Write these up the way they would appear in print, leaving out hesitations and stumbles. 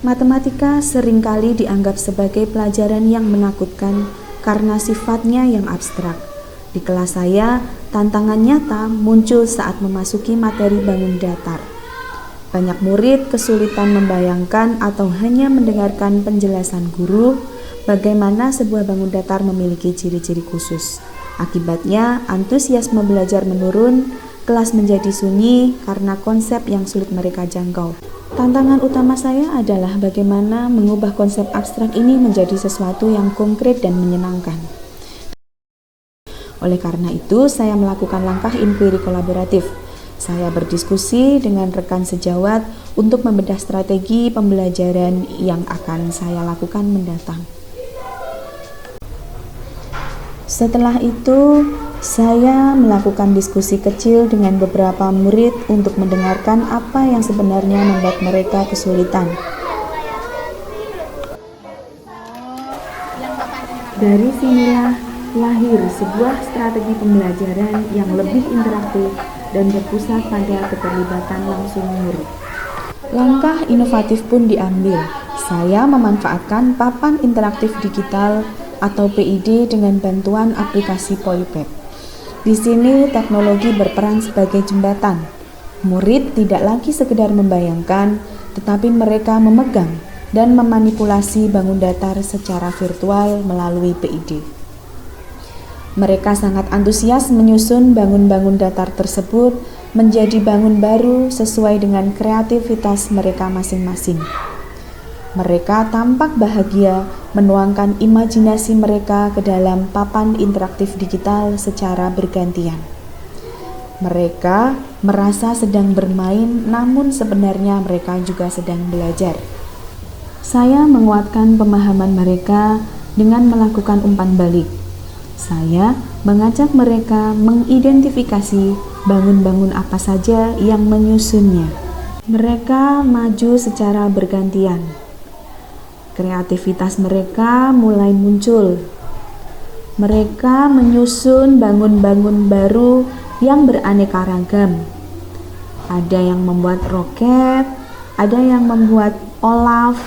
Matematika seringkali dianggap sebagai pelajaran yang menakutkan karena sifatnya yang abstrak. Di kelas saya, tantangan nyata muncul saat memasuki materi bangun datar. Banyak murid kesulitan membayangkan atau hanya mendengarkan penjelasan guru bagaimana sebuah bangun datar memiliki ciri-ciri khusus. Akibatnya, antusiasme belajar menurun, kelas menjadi sunyi karena konsep yang sulit mereka jangkau. Tantangan utama saya adalah bagaimana mengubah konsep abstrak ini menjadi sesuatu yang konkret dan menyenangkan. Oleh karena itu, saya melakukan langkah inquiry kolaboratif. Saya berdiskusi dengan rekan sejawat untuk membedah strategi pembelajaran yang akan saya lakukan mendatang. Setelah itu, saya melakukan diskusi kecil dengan beberapa murid untuk mendengarkan apa yang sebenarnya membuat mereka kesulitan. Dari sinilah lahir sebuah strategi pembelajaran yang lebih interaktif dan berpusat pada keterlibatan langsung murid. Langkah inovatif pun diambil. Saya memanfaatkan papan interaktif digital atau PID dengan bantuan aplikasi Polypad. Di sini teknologi berperan sebagai jembatan. Murid tidak lagi sekedar membayangkan, tetapi mereka memegang dan memanipulasi bangun datar secara virtual melalui PID. Mereka sangat antusias menyusun bangun-bangun datar tersebut menjadi bangun baru sesuai dengan kreativitas mereka masing-masing. Mereka tampak bahagia menuangkan imajinasi mereka ke dalam papan interaktif digital secara bergantian. Mereka merasa sedang bermain, namun sebenarnya mereka juga sedang belajar. Saya menguatkan pemahaman mereka dengan melakukan umpan balik. Saya mengajak mereka mengidentifikasi bangun-bangun apa saja yang menyusunnya. Mereka maju secara bergantian. Kreativitas mereka mulai muncul. Mereka menyusun bangun-bangun baru yang beraneka ragam. Ada yang membuat roket, ada yang membuat Olaf,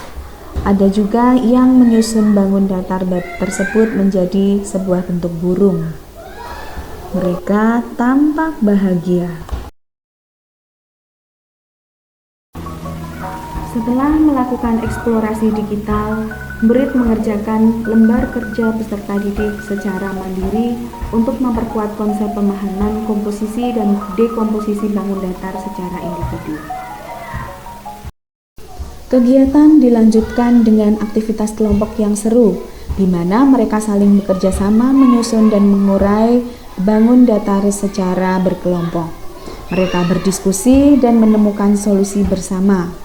ada juga yang menyusun bangun datar tersebut menjadi sebuah bentuk burung. Mereka tampak bahagia. Setelah melakukan eksplorasi digital, murid mengerjakan lembar kerja peserta didik secara mandiri untuk memperkuat konsep pemahaman komposisi dan dekomposisi bangun datar secara individu. Kegiatan dilanjutkan dengan aktivitas kelompok yang seru, di mana mereka saling bekerja sama menyusun dan mengurai bangun datar secara berkelompok. Mereka berdiskusi dan menemukan solusi bersama.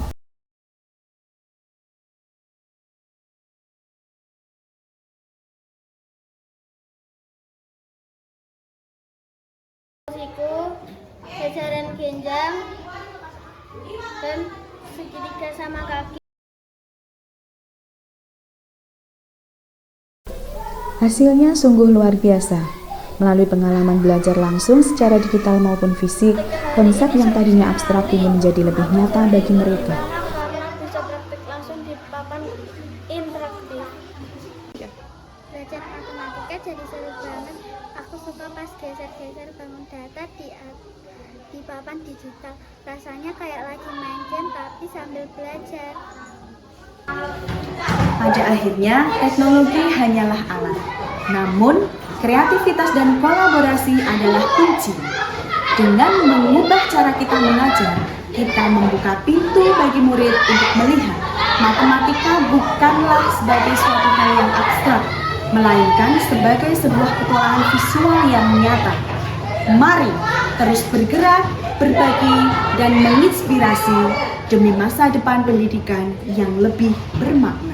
Jajaran genjang dan segitiga sama kaki. Hasilnya sungguh luar biasa. Melalui pengalaman belajar langsung secara digital maupun fisik, konsep yang tadinya abstrak kini menjadi lebih nyata bagi mereka. Karena bisa praktik langsung di papan interaktif. Belajar matematika jadi seru banget. Aku suka pas geser-geser bangun datar di papan digital. Rasanya kayak lagi main game tapi sambil belajar. Pada akhirnya, teknologi hanyalah alat. Namun, kreativitas dan kolaborasi adalah kunci. Dengan mengubah cara kita mengajar, kita membuka pintu bagi murid untuk melihat matematika bukanlah sebagai suatu hal yang abstrak, melainkan sebagai sebuah petualangan visual yang nyata. Mari terus bergerak, berbagi, dan menginspirasi demi masa depan pendidikan yang lebih bermakna.